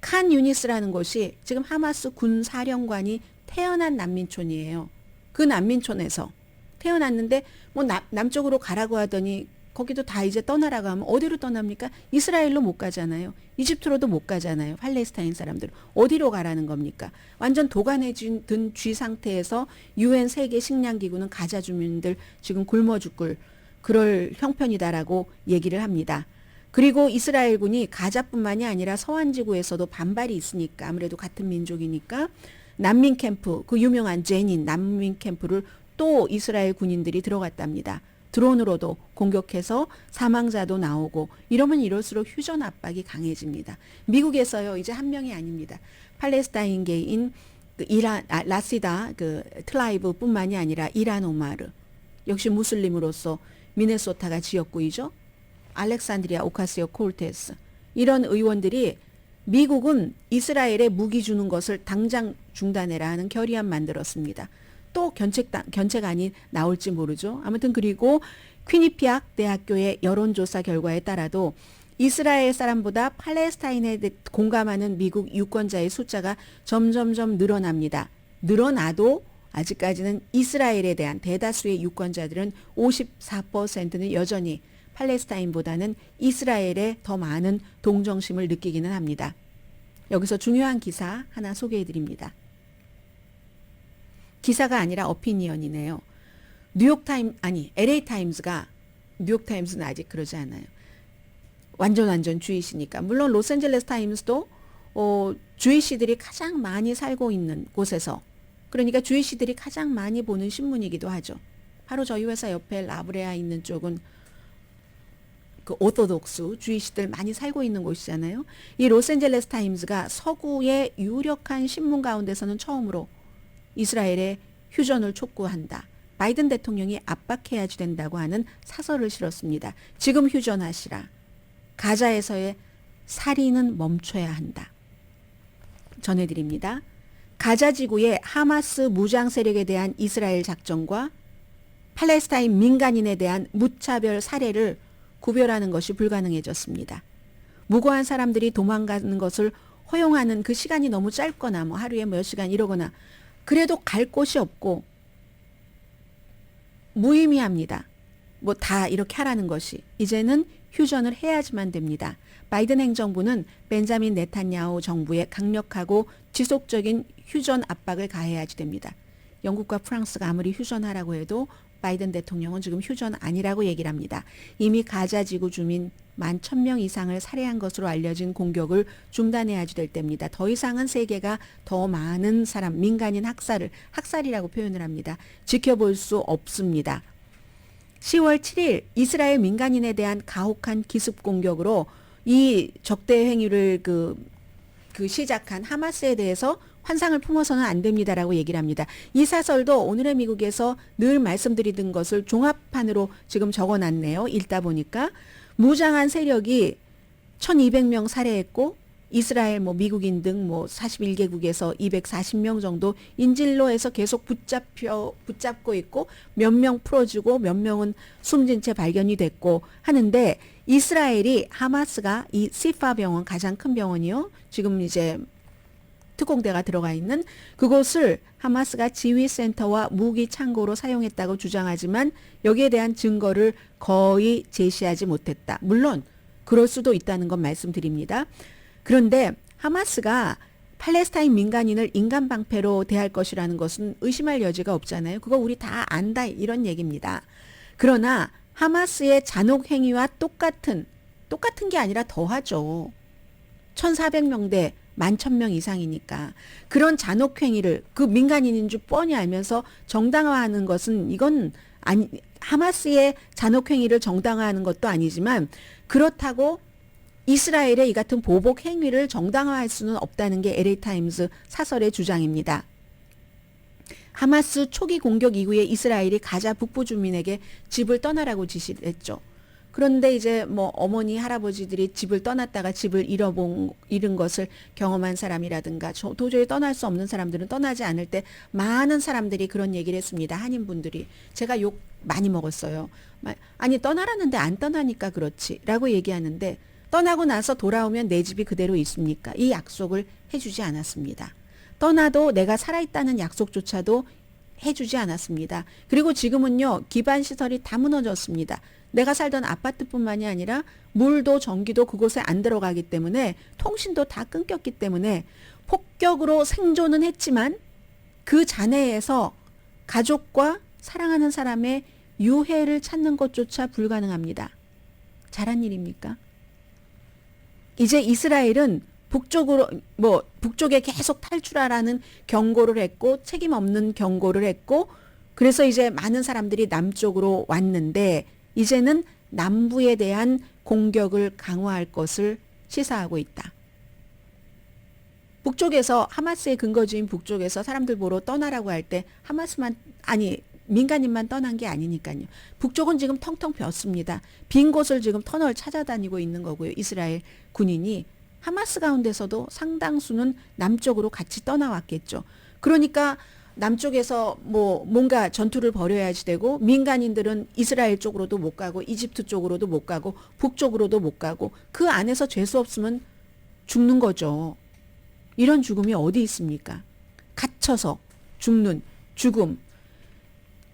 칸 유니스라는 곳이 지금 하마스 군 사령관이 태어난 난민촌이에요. 그 난민촌에서 태어났는데 뭐 남쪽으로 가라고 하더니 거기도 다 이제 떠나라고 하면 어디로 떠납니까? 이스라엘로 못 가잖아요. 이집트로도 못 가잖아요. 팔레스타인 사람들 어디로 가라는 겁니까? 완전 도가내든 쥐 상태에서 유엔 세계 식량기구는 가자 주민들 지금 굶어 죽을 그럴 형편이다라고 얘기를 합니다. 그리고 이스라엘군이 가자뿐만이 아니라 서한지구에서도 반발이 있으니까 아무래도 같은 민족이니까 난민 캠프 그 유명한 제닌 난민 캠프를 또 이스라엘 군인들이 들어갔답니다. 드론으로도 공격해서 사망자도 나오고 이러면 이럴수록 휴전 압박이 강해집니다. 미국에서요 이제 한 명이 아닙니다. 팔레스타인계인 그 라시다 그 트라이브뿐만이 아니라 이란 오마르 역시 무슬림으로서 미네소타가 지역구이죠. 알렉산드리아 오카시오 콜테스 이런 의원들이 미국은 이스라엘에 무기 주는 것을 당장 중단해라 하는 결의안 만들었습니다. 또 견책안이 나올지 모르죠. 아무튼 그리고 퀴니피악 대학교의 여론조사 결과에 따라도 이스라엘 사람보다 팔레스타인에 공감하는 미국 유권자의 숫자가 점점점 늘어납니다. 늘어나도 아직까지는 이스라엘에 대한 대다수의 유권자들은 54%는 여전히 팔레스타인보다는 이스라엘에 더 많은 동정심을 느끼기는 합니다. 여기서 중요한 기사 하나 소개해 드립니다. 기사가 아니라 어피니언이네요. LA 타임즈가, 뉴욕타임즈는 아직 그러지 않아요. 완전 주이시니까. 물론 로스앤젤레스 타임스도 주이시들이 가장 많이 살고 있는 곳에서, 그러니까 주이시들이 가장 많이 보는 신문이기도 하죠. 바로 저희 회사 옆에 라브레아 있는 쪽은 그 오토독스 주이시들 많이 살고 있는 곳이잖아요. 이 로스앤젤레스 타임스가 서구의 유력한 신문 가운데서는 처음으로 이스라엘의 휴전을 촉구한다. 바이든 대통령이 압박해야지 된다고 하는 사설을 실었습니다. 지금 휴전하시라. 가자에서의 살인은 멈춰야 한다. 전해드립니다. 가자 지구의 하마스 무장 세력에 대한 이스라엘 작전과 팔레스타인 민간인에 대한 무차별 살해를 구별하는 것이 불가능해졌습니다. 무고한 사람들이 도망가는 것을 허용하는 그 시간이 너무 짧거나 뭐 하루에 몇 시간 이러거나 그래도 갈 곳이 없고 무의미합니다. 뭐 다 이렇게 하라는 것이. 이제는 휴전을 해야지만 됩니다. 바이든 행정부는 벤자민 네탄야후 정부에 강력하고 지속적인 휴전 압박을 가해야지 됩니다. 영국과 프랑스가 아무리 휴전하라고 해도 바이든 대통령은 지금 휴전 아니라고 얘기를 합니다. 이미 가자 지구 주민 11,000명 이상을 살해한 것으로 알려진 공격을 중단해야지 될 때입니다. 더 이상은 세계가 더 많은 사람, 민간인 학살이라고 표현을 합니다. 지켜볼 수 없습니다. 10월 7일 이스라엘 민간인에 대한 가혹한 기습 공격으로 이 적대 행위를 시작한 하마스에 대해서 환상을 품어서는 안 됩니다라고 얘기를 합니다. 이 사설도 오늘의 미국에서 늘 말씀드리던 것을 종합판으로 지금 적어놨네요. 읽다 보니까 무장한 세력이 1,200명 살해했고 이스라엘 미국인 등 41개국에서 240명 정도 인질로해서 계속 붙잡고 있고 몇 명 풀어주고 몇 명은 숨진 채 발견이 됐고 하는데 이스라엘이 하마스가 이 시파 병원 가장 큰 병원이요. 지금 이제 특공대가 들어가 있는 그곳을 하마스가 지휘센터와 무기 창고로 사용했다고 주장하지만 여기에 대한 증거를 거의 제시하지 못했다. 물론 그럴 수도 있다는 건 말씀드립니다. 그런데 하마스가 팔레스타인 민간인을 인간 방패로 대할 것이라는 것은 의심할 여지가 없잖아요. 그거 우리 다 안다 이런 얘기입니다. 그러나 하마스의 잔혹 행위와 똑같은 게 아니라 더하죠. 1,400명대 11,000명 이상이니까 그런 잔혹 행위를 그 민간인인 줄 뻔히 알면서 정당화하는 것은 이건 아니, 하마스의 잔혹 행위를 정당화하는 것도 아니지만 그렇다고 이스라엘의 이 같은 보복 행위를 정당화할 수는 없다는 게 LA타임스 사설의 주장입니다. 하마스 초기 공격 이후에 이스라엘이 가자 북부 주민에게 집을 떠나라고 지시를 했죠. 그런데 이제 어머니 할아버지들이 집을 떠났다가 집을 잃은 것을 경험한 사람이라든가 도저히 떠날 수 없는 사람들은 떠나지 않을 때 많은 사람들이 그런 얘기를 했습니다. 한인분들이. 제가 욕 많이 먹었어요. 아니 떠나라는데 안 떠나니까 그렇지 라고 얘기하는데 떠나고 나서 돌아오면 내 집이 그대로 있습니까? 이 약속을 해주지 않았습니다. 떠나도 내가 살아있다는 약속조차도 해주지 않았습니다. 그리고 지금은요 기반시설이 다 무너졌습니다. 내가 살던 아파트뿐만이 아니라 물도 전기도 그곳에 안 들어가기 때문에 통신도 다 끊겼기 때문에 폭격으로 생존은 했지만 그 잔해에서 가족과 사랑하는 사람의 유해를 찾는 것조차 불가능합니다. 잘한 일입니까? 이제 이스라엘은 북쪽에 계속 탈출하라는 경고를 했고 책임 없는 경고를 했고 그래서 이제 많은 사람들이 남쪽으로 왔는데 이제는 남부에 대한 공격을 강화할 것을 시사하고 있다. 북쪽에서 하마스의 근거지인 북쪽에서 사람들 보러 떠나라고 할 때 하마스만 민간인만 떠난 게 아니니까요. 북쪽은 지금 텅텅 비었습니다. 빈 곳을 지금 터널 찾아다니고 있는 거고요. 이스라엘 군인이 하마스 가운데서도 상당수는 남쪽으로 같이 떠나왔겠죠. 그러니까 남쪽에서 뭔가 전투를 벌여야지 되고 민간인들은 이스라엘 쪽으로도 못 가고 이집트 쪽으로도 못 가고 북쪽으로도 못 가고 그 안에서 죄수 없으면 죽는 거죠. 이런 죽음이 어디 있습니까? 갇혀서 죽는 죽음.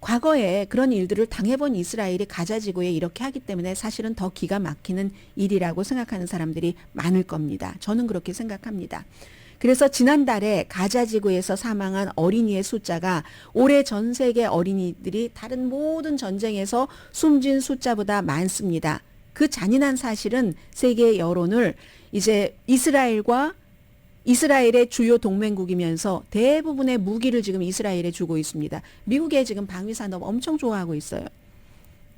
과거에 그런 일들을 당해본 이스라엘이 가자 지구에 이렇게 하기 때문에 사실은 더 기가 막히는 일이라고 생각하는 사람들이 많을 겁니다. 저는 그렇게 생각합니다. 그래서 지난달에 가자 지구에서 사망한 어린이의 숫자가 올해 전 세계 어린이들이 다른 모든 전쟁에서 숨진 숫자보다 많습니다. 그 잔인한 사실은 세계 여론을 이제 이스라엘의 주요 동맹국이면서 대부분의 무기를 지금 이스라엘에 주고 있습니다. 미국의 지금 방위산업 엄청 좋아하고 있어요.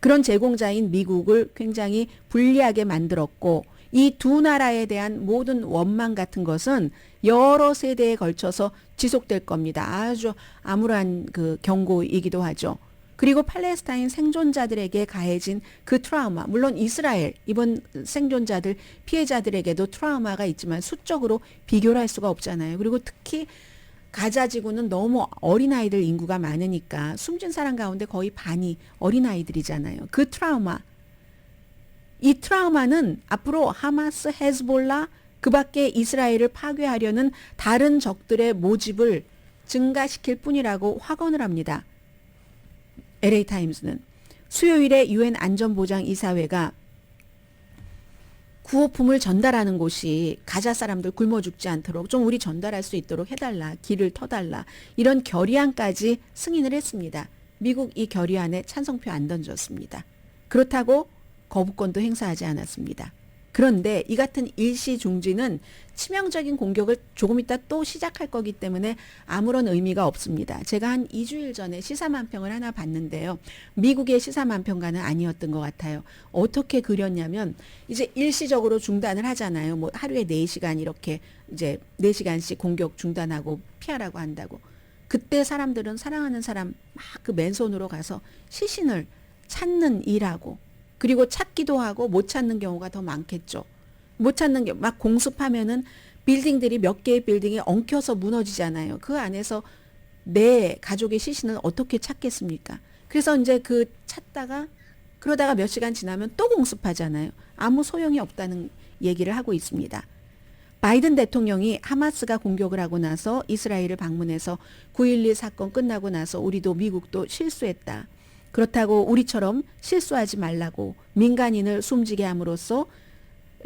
그런 제공자인 미국을 굉장히 불리하게 만들었고 이 두 나라에 대한 모든 원망 같은 것은 여러 세대에 걸쳐서 지속될 겁니다. 아주 암울한 그 경고이기도 하죠. 그리고 팔레스타인 생존자들에게 가해진 그 트라우마, 물론 이스라엘 이번 생존자들 피해자들에게도 트라우마가 있지만 수적으로 비교를 할 수가 없잖아요. 그리고 특히 가자 지구는 너무 어린아이들 인구가 많으니까 숨진 사람 가운데 거의 반이 어린아이들이잖아요. 그 트라우마, 이 트라우마는 앞으로 하마스, 헤즈볼라 그 밖에 이스라엘을 파괴하려는 다른 적들의 모집을 증가시킬 뿐이라고 확언을 합니다. LA타임스는 수요일에 UN 안전보장이사회가 구호품을 전달하는 곳이 가자 사람들 굶어 죽지 않도록 좀 우리 전달할 수 있도록 해달라, 길을 터달라 이런 결의안까지 승인을 했습니다. 미국 이 결의안에 찬성표 안 던졌습니다. 그렇다고 거부권도 행사하지 않았습니다. 그런데 이 같은 일시중지는 치명적인 공격을 조금 이따 또 시작할 거기 때문에 아무런 의미가 없습니다. 제가 한 2주일 전에 시사만평을 하나 봤는데요. 미국의 시사만평가는 아니었던 것 같아요. 어떻게 그렸냐면 이제 일시적으로 중단을 하잖아요. 하루에 4시간 이렇게 이제 4시간씩 공격 중단하고 피하라고 한다고. 그때 사람들은 사랑하는 사람 막 그 맨손으로 가서 시신을 찾는 일하고 그리고 찾기도 하고 못 찾는 경우가 더 많겠죠. 못 찾는 경우 막 공습하면은 빌딩들이 몇 개의 빌딩이 엉켜서 무너지잖아요. 그 안에서 내 가족의 시신을 어떻게 찾겠습니까? 그래서 이제 그 찾다가 그러다가 몇 시간 지나면 또 공습하잖아요. 아무 소용이 없다는 얘기를 하고 있습니다. 바이든 대통령이 하마스가 공격을 하고 나서 이스라엘을 방문해서 9.12 사건 끝나고 나서 우리도 미국도 실수했다. 그렇다고 우리처럼 실수하지 말라고 민간인을 숨지게 함으로써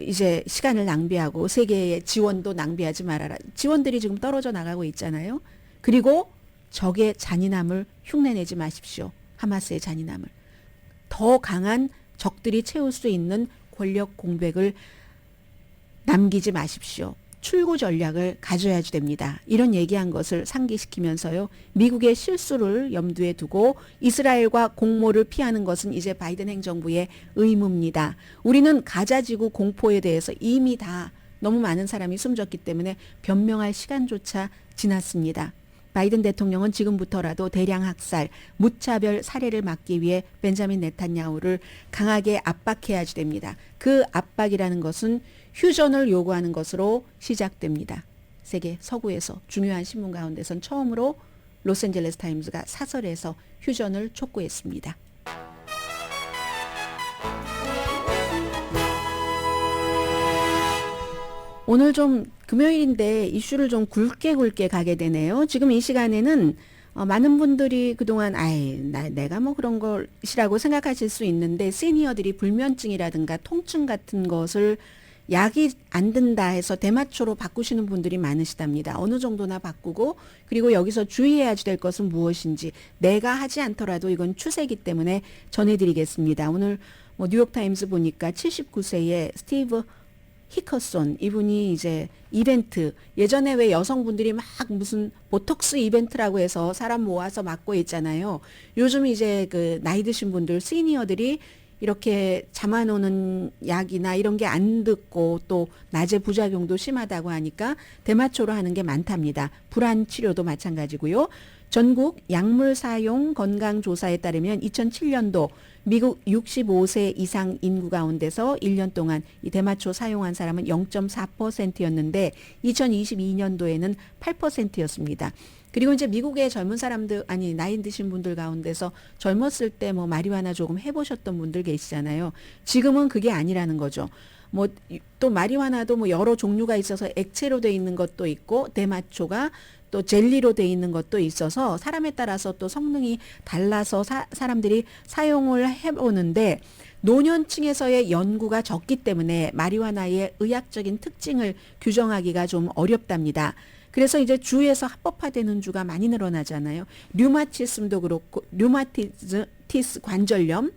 이제 시간을 낭비하고 세계의 지원도 낭비하지 말아라. 지원들이 지금 떨어져 나가고 있잖아요. 그리고 적의 잔인함을 흉내내지 마십시오. 하마스의 잔인함을. 더 강한 적들이 채울 수 있는 권력 공백을 남기지 마십시오. 출구 전략을 가져야지 됩니다. 이런 얘기한 것을 상기시키면서요. 미국의 실수를 염두에 두고 이스라엘과 공모를 피하는 것은 이제 바이든 행정부의 의무입니다. 우리는 가자지구 공포에 대해서 이미 다 너무 많은 사람이 숨졌기 때문에 변명할 시간조차 지났습니다. 바이든 대통령은 지금부터라도 대량 학살, 무차별 살해를 막기 위해 벤자민 네탄야후를 강하게 압박해야지 됩니다. 그 압박이라는 것은 휴전을 요구하는 것으로 시작됩니다. 세계 서구에서 중요한 신문 가운데선 처음으로 로스앤젤레스 타임즈가 사설에서 휴전을 촉구했습니다. 오늘 좀 금요일인데 이슈를 좀 굵게 가게 되네요. 지금 이 시간에는 많은 분들이 그동안 내가 그런 것이라고 생각하실 수 있는데 시니어들이 불면증이라든가 통증 같은 것을 약이 안 된다 해서 대마초로 바꾸시는 분들이 많으시답니다. 어느 정도나 바꾸고 그리고 여기서 주의해야 될 것은 무엇인지 내가 하지 않더라도 이건 추세이기 때문에 전해드리겠습니다. 오늘 뉴욕타임스 보니까 79세의 스티브 히커손 이분이 이제 이벤트 예전에 왜 여성분들이 막 무슨 보톡스 이벤트라고 해서 사람 모아서 맞고 있잖아요. 요즘 이제 그 나이 드신 분들 시니어들이 이렇게 잠 안 오는 약이나 이런 게 안 듣고 또 낮에 부작용도 심하다고 하니까 대마초로 하는 게 많답니다. 불안 치료도 마찬가지고요. 전국 약물 사용 건강 조사에 따르면 2007년도 미국 65세 이상 인구 가운데서 1년 동안 이 대마초 사용한 사람은 0.4%였는데 2022년도에는 8%였습니다. 그리고 이제 미국의 젊은 사람들, 아니, 나이 드신 분들 가운데서 젊었을 때 뭐 마리화나 조금 해보셨던 분들 계시잖아요. 지금은 그게 아니라는 거죠. 뭐 또 마리화나도 뭐 여러 종류가 있어서 액체로 돼 있는 것도 있고 대마초가 또 젤리로 돼 있는 것도 있어서 사람에 따라서 또 성능이 달라서 사람들이 사용을 해보는데 노년층에서의 연구가 적기 때문에 마리화나의 의학적인 특징을 규정하기가 좀 어렵답니다. 그래서 이제 주에서 합법화되는 주가 많이 늘어나잖아요. 류마티즘도 그렇고 류마티스 관절염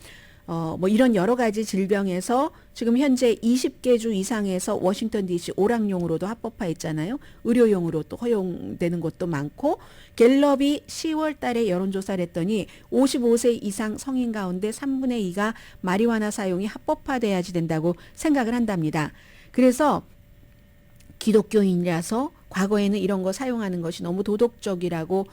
뭐 이런 여러 가지 질병에서 지금 현재 20개 주 이상에서 워싱턴 DC 오락용으로도 합법화했잖아요. 의료용으로 또 허용되는 것도 많고 갤럽이 10월 달에 여론조사를 했더니 55세 이상 성인 가운데 3분의 2가 마리화나 사용이 합법화돼야지 된다고 생각을 한답니다. 그래서 기독교인이라서 과거에는 이런 거 사용하는 것이 너무 도덕적이라고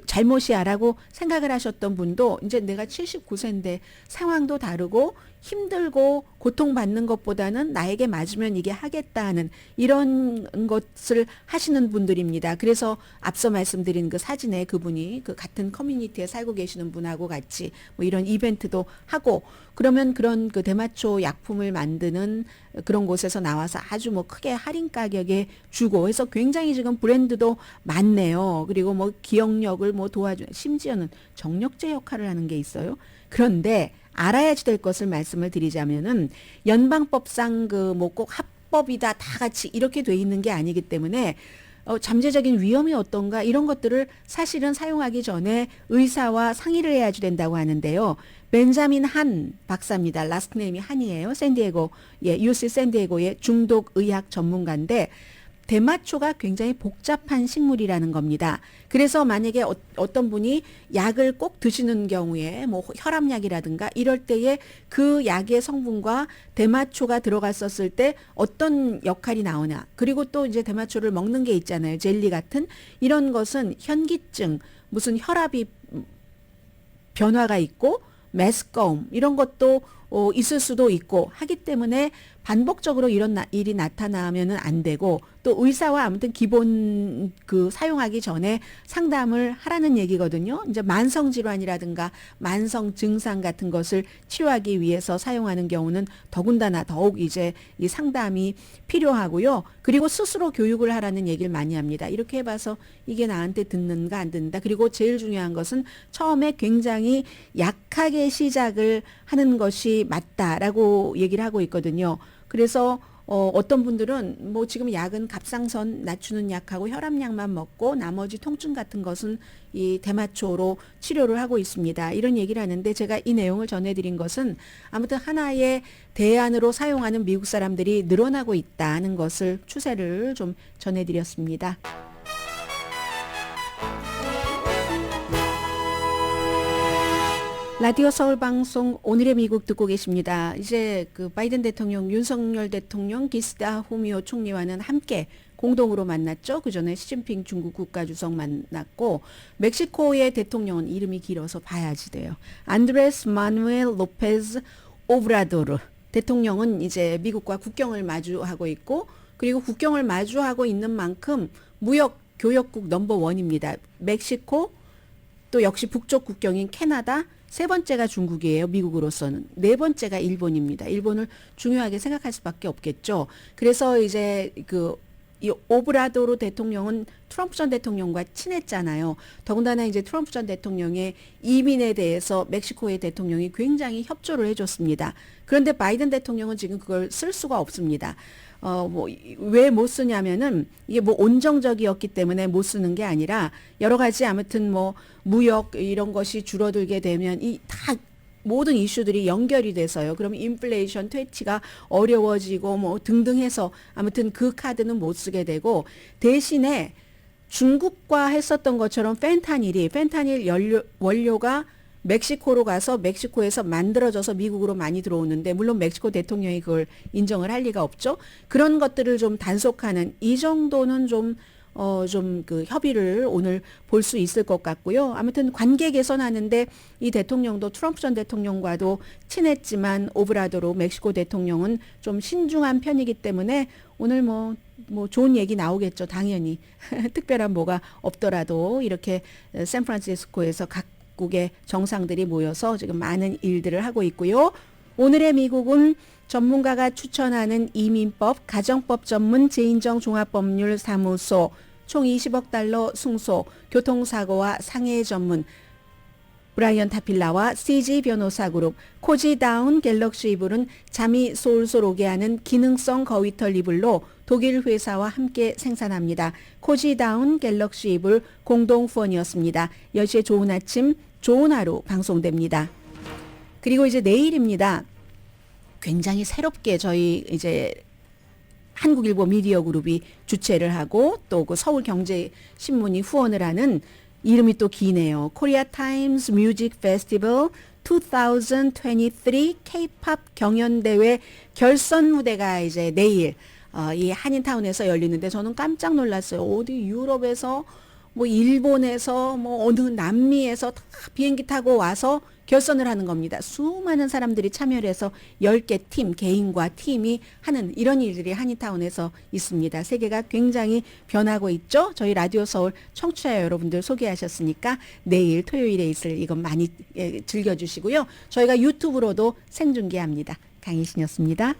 잘못이야라고 생각을 하셨던 분도 이제 내가 79세인데 상황도 다르고 힘들고 고통받는 것보다는 나에게 맞으면 이게 하겠다 하는 이런 것을 하시는 분들입니다. 그래서 앞서 말씀드린 그 사진에 그분이 그 같은 커뮤니티에 살고 계시는 분하고 같이 뭐 이런 이벤트도 하고 그러면 그런 그 대마초 약품을 만드는 그런 곳에서 나와서 아주 뭐 크게 할인 가격에 주고 해서 굉장히 지금 브랜드도 많네요. 그리고 뭐 기억력을 뭐 도와주는 심지어는 정력제 역할을 하는 게 있어요. 그런데 알아야지 될 것을 말씀을 드리자면은 연방법상 그 뭐 꼭 합법이다 다 같이 이렇게 돼 있는 게 아니기 때문에 잠재적인 위험이 어떤가 이런 것들을 사실은 사용하기 전에 의사와 상의를 해야지 된다고 하는데요. 벤자민 한 박사입니다. 라스트 네임이 한이에요. 샌디에고, UC 샌디에고의 중독의학 전문가인데 대마초가 굉장히 복잡한 식물이라는 겁니다. 그래서 만약에 어떤 분이 약을 꼭 드시는 경우에 뭐 혈압약이라든가 이럴 때에 그 약의 성분과 대마초가 들어갔었을 때 어떤 역할이 나오냐. 그리고 또 이제 대마초를 먹는 게 있잖아요. 젤리 같은 이런 것은 현기증, 무슨 혈압이 변화가 있고 메스꺼움 이런 것도 있을 수도 있고 하기 때문에 반복적으로 이런 일이 나타나면은 안 되고 또 의사와 아무튼 기본 그 사용하기 전에 상담을 하라는 얘기거든요. 이제 만성 질환이라든가 만성 증상 같은 것을 치료하기 위해서 사용하는 경우는 더군다나 더욱 이제 이 상담이 필요하고요. 그리고 스스로 교육을 하라는 얘기를 많이 합니다. 이렇게 해봐서 이게 나한테 듣는가 안 듣는다. 그리고 제일 중요한 것은 처음에 굉장히 약하게 시작을 하는 것이 맞다라고 얘기를 하고 있거든요. 그래서 어떤 분들은 뭐 지금 약은 갑상선 낮추는 약하고 혈압약만 먹고 나머지 통증 같은 것은 이 대마초로 치료를 하고 있습니다. 이런 얘기를 하는데 제가 이 내용을 전해드린 것은 아무튼 하나의 대안으로 사용하는 미국 사람들이 늘어나고 있다는 것을 추세를 좀 전해드렸습니다. 라디오 서울 방송 오늘의 미국 듣고 계십니다. 이제 그 바이든 대통령, 윤석열 대통령, 기시다 후미오 총리와는 함께 공동으로 만났죠. 그 전에 시진핑 중국 국가주석 만났고 멕시코의 대통령은 이름이 길어서 봐야지 돼요. 안드레스 마누엘 로페즈 오브라도르 대통령은 이제 미국과 국경을 마주하고 있고 그리고 국경을 마주하고 있는 만큼 무역 교역국 넘버1입니다. 멕시코 또 역시 북쪽 국경인 캐나다 세 번째가 중국이에요. 미국으로서는. 네 번째가 일본입니다. 일본을 중요하게 생각할 수밖에 없겠죠. 그래서 이제 이 오브라도르 대통령은 트럼프 전 대통령과 친했잖아요. 더군다나 이제 트럼프 전 대통령의 이민에 대해서 멕시코의 대통령이 굉장히 협조를 해줬습니다. 그런데 바이든 대통령은 지금 그걸 쓸 수가 없습니다. 왜 못 쓰냐면은 이게 뭐 온정적이었기 때문에 못 쓰는 게 아니라 여러 가지 아무튼 뭐 무역 이런 것이 줄어들게 되면 이 다 모든 이슈들이 연결이 돼서요. 그럼 인플레이션 퇴치가 어려워지고 뭐 등등 해서 아무튼 그 카드는 못 쓰게 되고 대신에 중국과 했었던 것처럼 펜타닐 원료가 멕시코로 가서 멕시코에서 만들어져서 미국으로 많이 들어오는데 물론 멕시코 대통령이 그걸 인정을 할 리가 없죠. 그런 것들을 좀 단속하는 이 정도는 좀 그 협의를 오늘 볼 수 있을 것 같고요. 아무튼 관계 개선하는데 이 대통령도 트럼프 전 대통령과도 친했지만 오브라도로 멕시코 대통령은 좀 신중한 편이기 때문에 오늘 뭐 좋은 얘기 나오겠죠. 당연히. 특별한 뭐가 없더라도 이렇게 샌프란시스코에서 각국의 정상들이 모여서 지금 많은 일들을 하고 있고요. 오늘의 미국은 전문가가 추천하는 이민법, 가정법 전문 제인정 종합법률 사무소, 총 20억 달러 승소, 교통사고와 상해 전문, 브라이언 타필라와 CG 변호사 그룹, 코지다운 갤럭시 이불은 잠이 솔솔 오게 하는 기능성 거위털 이불로 독일 회사와 함께 생산합니다. 코지다운 갤럭시 이불 공동 후원이었습니다. 10시에 좋은 아침, 좋은 하루 방송됩니다. 그리고 이제 내일입니다. 굉장히 새롭게 저희 이제 한국일보 미디어 그룹이 주최를 하고 또 그 서울경제신문이 후원을 하는 이름이 또 기네요. 코리아 타임스 뮤직 페스티벌 2023 K-팝 경연대회 결선 무대가 이제 내일 이 한인타운에서 열리는데 저는 깜짝 놀랐어요. 어디 유럽에서 뭐 일본에서 뭐 어느 남미에서 다 비행기 타고 와서 결선을 하는 겁니다. 수많은 사람들이 참여를 해서 10개 팀, 개인과 팀이 하는 이런 일들이 한인타운에서 있습니다. 세계가 굉장히 변하고 있죠. 저희 라디오 서울 청취자 여러분들 소개하셨으니까 내일 토요일에 있을 이건 많이 즐겨주시고요. 저희가 유튜브로도 생중계합니다. 강희신이었습니다.